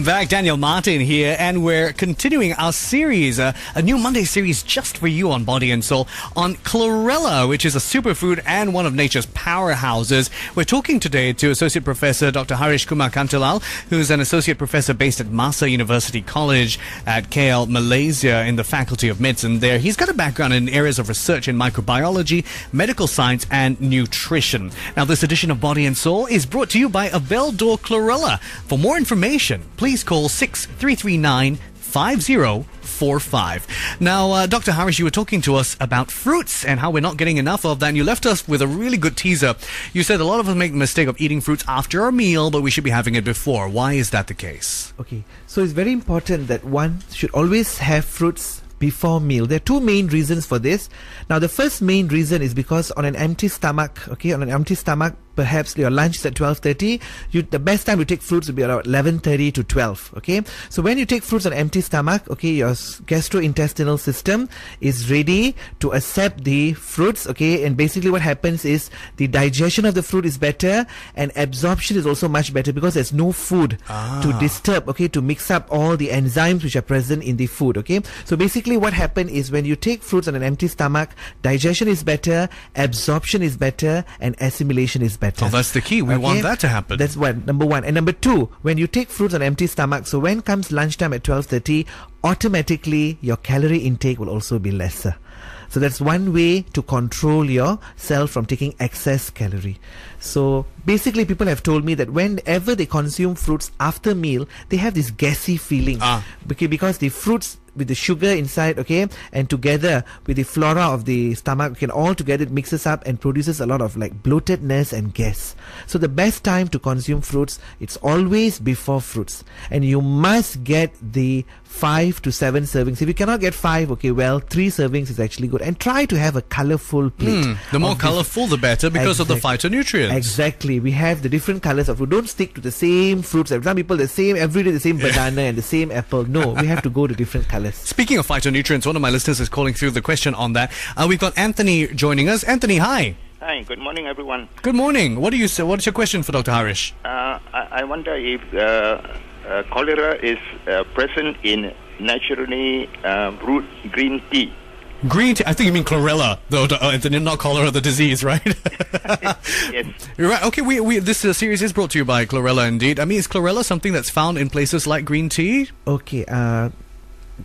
back. Daniel Martin here, and we're continuing our series, a new Monday series just for you on Body and Soul, on Chlorella, which is a superfood and one of nature's powerhouses. We're talking today to Associate Professor Dr Haresh Kumar, who's an Associate Professor based at Masa University College at KL, Malaysia, in the Faculty of Medicine there. He's got a background in areas of research in microbiology, medical science, and nutrition. Now, this edition of Body and Soul is brought to you by abeilledor Chlorella. For more information, please call 6339 5045. Now, Dr. Haresh, you were talking to us about fruits and how we're not getting enough of that, and you left us with a really good teaser. You said a lot of us make the mistake of eating fruits after our meal, but we should be having it before. Why is that the case? Okay, so it's very important that one should always have fruits before meal. There are two main reasons for this. Now, the first main reason is because on an empty stomach, perhaps your lunch is at 12:30. The best time to take fruits would be around 11:30 to 12. Okay, so when you take fruits on empty stomach, okay, your gastrointestinal system is ready to accept the fruits. Okay, and basically what happens is the digestion of the fruit is better and absorption is also much better because there's no food to disturb. Okay, to mix up all the enzymes which are present in the food. Okay, so basically what happens is when you take fruits on an empty stomach, digestion is better, absorption is better, and assimilation is better. Oh, that's the key. We want that to happen. That's number one. And number two, when you take fruits on empty stomach, so when comes lunchtime at 12:30, automatically your calorie intake will also be lesser. So that's one way to control yourself from taking excess calorie. So basically people have told me that whenever they consume fruits after meal, they have this gassy feeling. Because the fruits with the sugar inside, okay, and together with the flora of the stomach, all together it mixes up and produces a lot of like bloatedness and gas. So the best time to consume fruits, it's always before fruits, and you must get the 5 to 7 servings. If you cannot get 5, okay, well, 3 servings is actually good, and try to have a colorful plate. The more colorful, the better, because of the phytonutrients. Exactly. We have the different colors of fruit. Don't stick to the same fruits. Some people every day the same banana and the same apple. No, we have to go to different colors. Speaking of phytonutrients, one of my listeners is calling through the question on that. We've got Anthony joining us. Anthony, hi. Hi, good morning, everyone. Good morning. What do you say? What's your question for Dr. Haresh? I wonder if cholera is present in naturally brewed green tea. Green tea? I think you mean chlorella, though, Anthony, not cholera, the disease, right? Yes. You're right. Okay, this series is brought to you by Chlorella, indeed. I mean, is chlorella something that's found in places like green tea? Okay,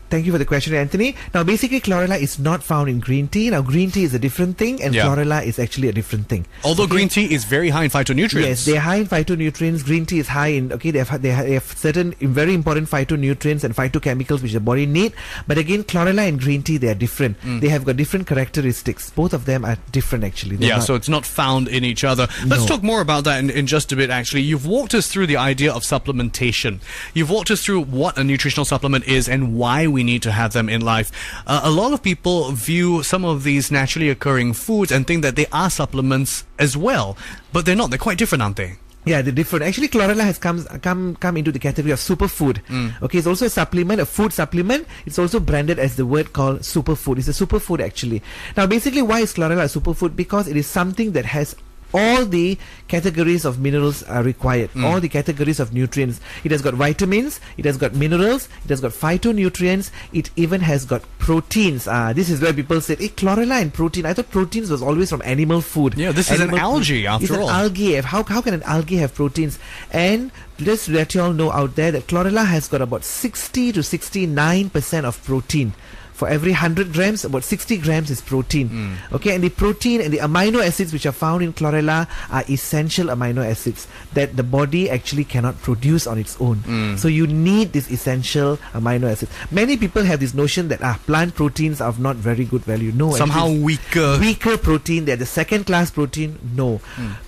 thank you for the question, Anthony. Now, basically, chlorella is not found in green tea. Now, green tea is a different thing, and chlorella is actually a different thing. Although green tea is very high in phytonutrients. Yes, they're high in phytonutrients. Green tea is high in, they have certain very important phytonutrients and phytochemicals which the body need. But again, chlorella and green tea, they are different. They have got different characteristics. Both of them are different, actually. So it's not found in each other. Let's talk more about that in just a bit, actually. You've walked us through the idea of supplementation. You've walked us through what a nutritional supplement is and why we need to have them in life. A lot of people view some of these naturally occurring foods and think that they are supplements as well, but they're not. They're quite different, aren't they? Yeah, they're different. Actually, chlorella has come into the category of superfood. Okay, it's also a supplement, a food supplement. It's also branded as the word called superfood. It's a superfood, actually. Now, basically, why is chlorella a superfood? Because it is something that has all the categories of minerals are required, all the categories of nutrients. It has got vitamins, it has got minerals, it has got phytonutrients, it even has got proteins. This is where people say, hey, chlorella and protein. I thought proteins was always from animal food. Yeah, this is an algae after all. It's an algae. How can an algae have proteins? And just let you all know out there that chlorella has got about 60 to 69% of protein. For every 100 grams, about 60 grams is protein. Okay, and the protein and the amino acids which are found in chlorella are essential amino acids that the body actually cannot produce on its own. So you need this essential amino acids. Many people have this notion that plant proteins are of not very good value. No, somehow weaker protein. They're the second class protein. No,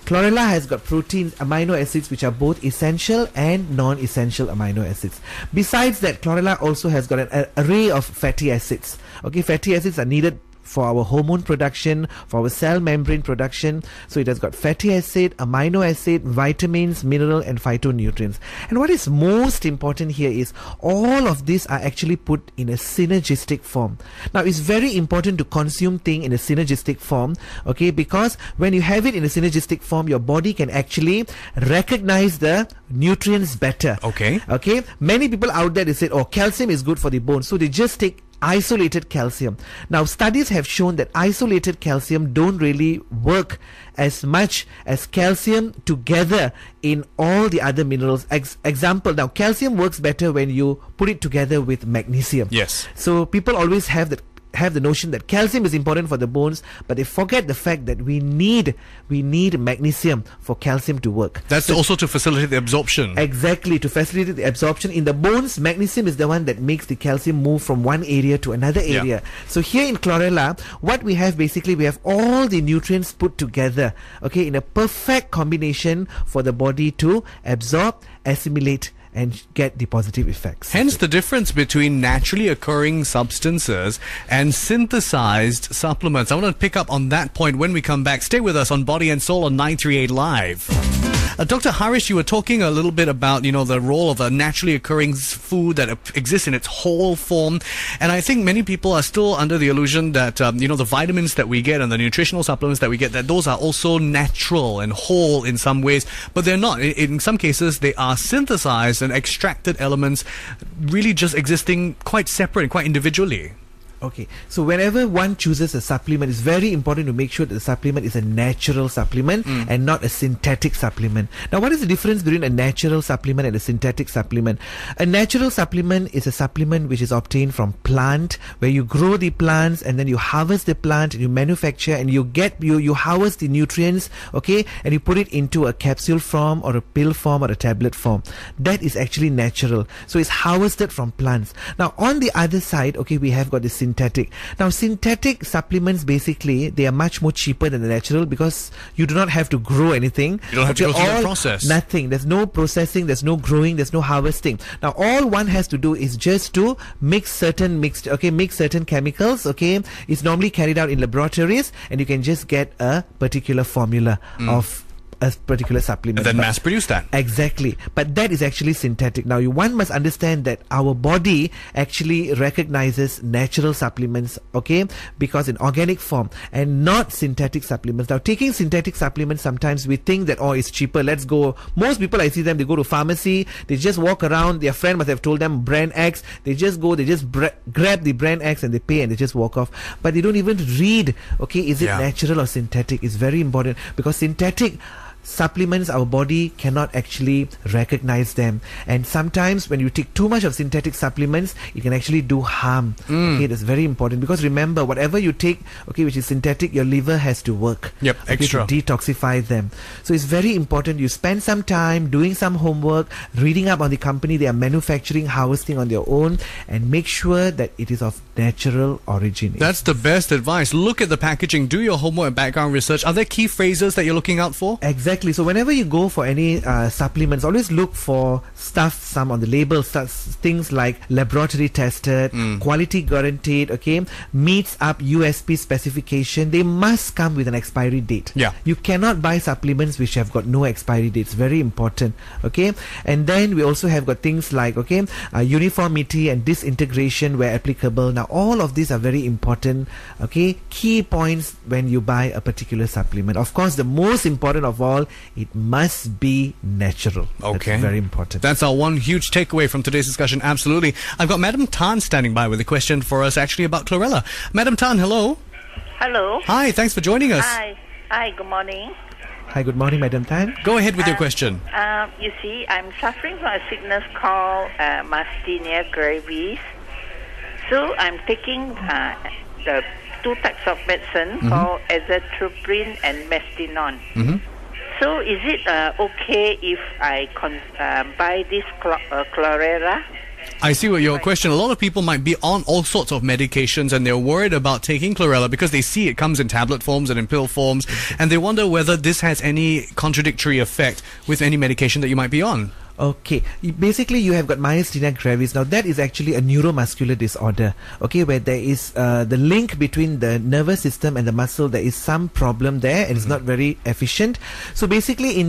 chlorella has got protein amino acids which are both essential and non-essential amino acids. Besides that, chlorella also has got an array of fatty acids. Okay, fatty acids are needed for our hormone production, for our cell membrane production. So it has got fatty acid, amino acid, vitamins, mineral and phytonutrients. And what is most important here is all of these are actually put in a synergistic form. Now it's very important to consume things in a synergistic form, okay, because when you have it in a synergistic form, your body can actually recognize the nutrients better. Okay. Okay. Many people out there, they say, oh, calcium is good for the bone, so they just take isolated calcium. Now studies have shown that isolated calcium don't really work as much as calcium together in all the other minerals. Example, now calcium works better when you put it together with magnesium. Yes. So people always have the notion that calcium is important for the bones, but they forget the fact that we need magnesium for calcium to work. That's also to facilitate the absorption. Exactly, to facilitate the absorption. In the bones, magnesium is the one that makes the calcium move from one area to another area. Yeah. So here in Chlorella, what we have basically, we have all the nutrients put together, okay, in a perfect combination for the body to absorb, assimilate, and get the positive effects. Hence the difference between naturally occurring substances and synthesized supplements. I want to pick up on that point when we come back. Stay with us on Body and Soul on 938 Live. Dr. Haresh, you were talking a little bit about, the role of a naturally occurring food that exists in its whole form. And I think many people are still under the illusion that, the vitamins that we get and the nutritional supplements that we get, that those are also natural and whole in some ways. But they're not. In some cases, they are synthesized and extracted elements really just existing quite separate and quite individually. Okay, so whenever one chooses a supplement, it's very important to make sure that the supplement is a natural supplement and not a synthetic supplement. Now, what is the difference between a natural supplement and a synthetic supplement? A natural supplement is a supplement which is obtained from plant, where you grow the plants and then you harvest the plant and you manufacture and you harvest the nutrients, okay, and you put it into a capsule form or a pill form or a tablet form. That is actually natural. So it's harvested from plants. Now, on the other side, okay, we have got the synthetic. Now, synthetic supplements, basically, they are much more cheaper than the natural because you do not have to grow anything. You don't have to go through the process. Nothing. There's no processing, there's no growing, there's no harvesting. Now, all one has to do is just to mix certain chemicals, okay? It's normally carried out in laboratories and you can just get a particular formula of a particular supplement. And then mass produce that. Exactly. But that is actually synthetic. Now, one must understand that our body actually recognizes natural supplements, okay, because in organic form and not synthetic supplements. Now, taking synthetic supplements, sometimes we think that, oh, it's cheaper, let's go. Most people, I see them, they go to pharmacy, they just walk around, their friend must have told them brand X, they just go, they just grab the brand X and they pay and they just walk off. But they don't even read, okay, is it natural or synthetic? It's very important because synthetic supplements, our body cannot actually recognize them, and sometimes when you take too much of synthetic supplements, it can actually do harm. Okay, that's very important because remember, whatever you take, okay, which is synthetic, your liver has to work, extra to detoxify them. So it's very important you spend some time doing some homework, reading up on the company they are manufacturing, harvesting on their own, and make sure that it is of natural origin. That's the best advice. Look at the packaging, do your homework and background research. Are there key phrases that you're looking out for? Exactly. So whenever you go for any supplements, always look for some on the label, things like laboratory tested, quality guaranteed, okay, meets up USP specification. They must come with an expiry date. You cannot buy supplements which have got no expiry dates. Very important. Okay, and then we also have got things like, okay, uniformity and disintegration where applicable. Now all of these are very important, okay, key points when you buy a particular supplement. Of course, the most important of all, it must be natural. Okay. That's very important. That's our one huge takeaway from today's discussion. Absolutely. I've got Madam Tan standing by with a question for us actually about Chlorella. Madam Tan, hello. Hello. Hi, thanks for joining us. Hi, good morning. Hi, good morning, Madam Tan. Go ahead with your question. You see, I'm suffering from a sickness called myasthenia gravis. So I'm taking the two types of medicine called azathioprine and mestinon. So is it okay if I buy this Chlorella? I see what your question. A lot of people might be on all sorts of medications and they're worried about taking Chlorella because they see it comes in tablet forms and in pill forms, and they wonder whether this has any contradictory effect with any medication that you might be on. Okay, basically you have got myasthenia gravis. Now that is actually a neuromuscular disorder, okay, where there is the link between the nervous system and the muscle. There is some problem there, and it's not very efficient. So basically,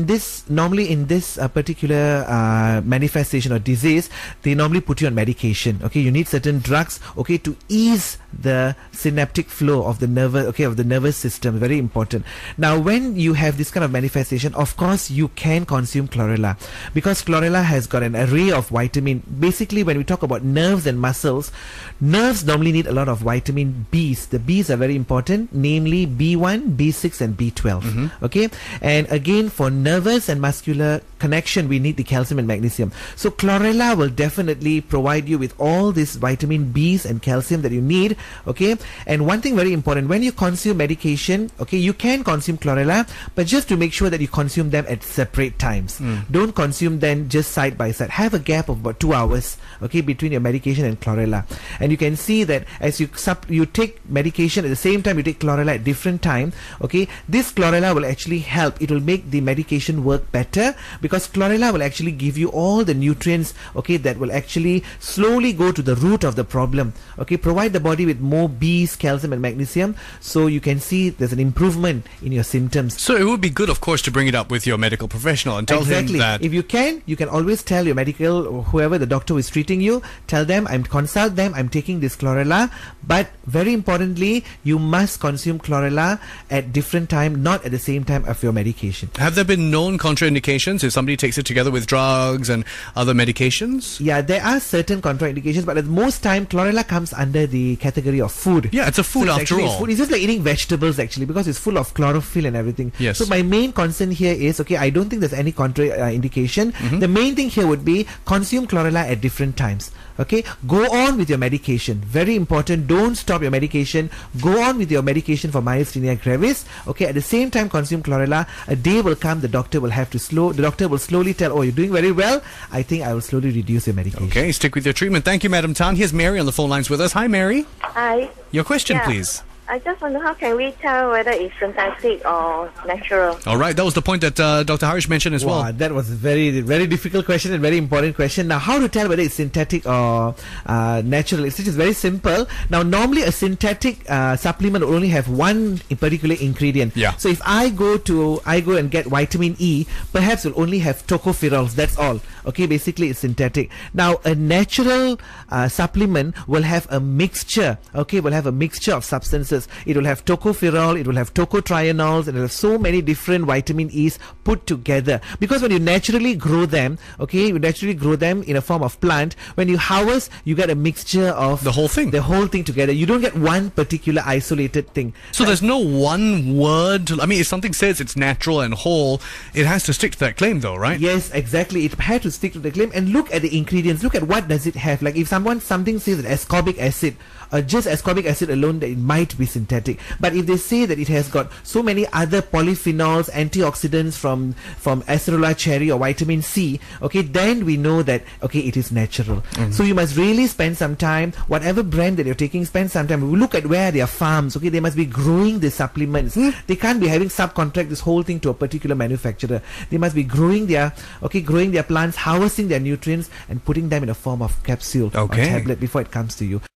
normally in this particular manifestation or disease, they normally put you on medication. Okay, you need certain drugs, okay, to ease the synaptic flow of the nervous system. Very important. Now, when you have this kind of manifestation, of course, you can consume chlorella, because chlorella has got an array of vitamin. Basically, when we talk about nerves and muscles, nerves normally need a lot of vitamin Bs. The Bs are very important, namely B1, B6 and B12. Okay, and again, for nervous and muscular connection, we need the calcium and magnesium. So chlorella will definitely provide you with all these vitamin Bs and calcium that you need. Okay, and one thing very important, when you consume medication, okay, you can consume chlorella, but just to make sure that you consume them at separate times. Don't consume them just side by side. Have a gap of about 2 hours, okay, between your medication and chlorella. And you can see that as you take medication at the same time you take chlorella at different time, okay, this chlorella will actually help. It will make the medication work better, because chlorella will actually give you all the nutrients, okay, that will actually slowly go to the root of the problem, okay, provide the body with more Bs, calcium and magnesium, so you can see there's an improvement in your symptoms. So it would be good, of course, to bring it up with your medical professional and tell him that. If you can always tell your medical or whoever the doctor who is treating you, tell them, consult them, I'm taking this chlorella, but very importantly, you must consume chlorella at different time, not at the same time of your medication. Have there been known contraindications if somebody takes it together with drugs and other medications? Yeah, there are certain contraindications, but at most time, chlorella comes under the category of food. Yeah, it's a food after all. It's just like eating vegetables actually, because it's full of chlorophyll and everything. Yes. So my main concern here is, okay, I don't think there's any contraindication. The main thing here would be consume chlorella at different times. Okay, go on with your medication. Very important. Don't stop your medication. Go on with your medication for myasthenia gravis. Okay, at the same time consume chlorella. A day will come, the doctor will slowly tell, oh, you're doing very well, I think I will slowly reduce your medication. Okay, stick with your treatment. Thank you, Madam Tan. Here's Mary on the phone lines with us. Hi, Mary. Hi. Your question, please. I just wonder, how can we tell whether it's synthetic or natural? All right, that was the point that Dr. Harish mentioned as well. That was a very, very difficult question and very important question. Now, how to tell whether it's synthetic or natural? It's just very simple. Now, normally a synthetic supplement will only have one particular ingredient. Yeah. So if I go and get vitamin E, perhaps we'll only have tocopherols. That's all. Okay, basically it's synthetic. Now, a natural supplement will have a mixture. Okay, will have a mixture of substances. It will have tocopherol, it will have tocotrienols, and it will have so many different vitamin E's put together. Because when you naturally grow them, okay, you naturally grow them in a form of plant, when you harvest, you get a mixture of the whole thing together. You don't get one particular isolated thing. So there's no one word. I mean, if something says it's natural and whole, it has to stick to that claim though, right? Yes, exactly. It had to stick to the claim. And look at the ingredients. Look at what does it have. Like if something says that ascorbic acid, just ascorbic acid alone, that it might be synthetic. But if they say that it has got so many other polyphenols, antioxidants from acerola cherry or vitamin C, okay, then we know that, okay, it is natural. So you must really spend some time, whatever brand that you're taking, spend some time. Look at where their farms, okay, they must be growing the supplements. They can't be having subcontract this whole thing to a particular manufacturer. They must be growing their plants, harvesting their nutrients and putting them in a form of capsule or tablet before it comes to you.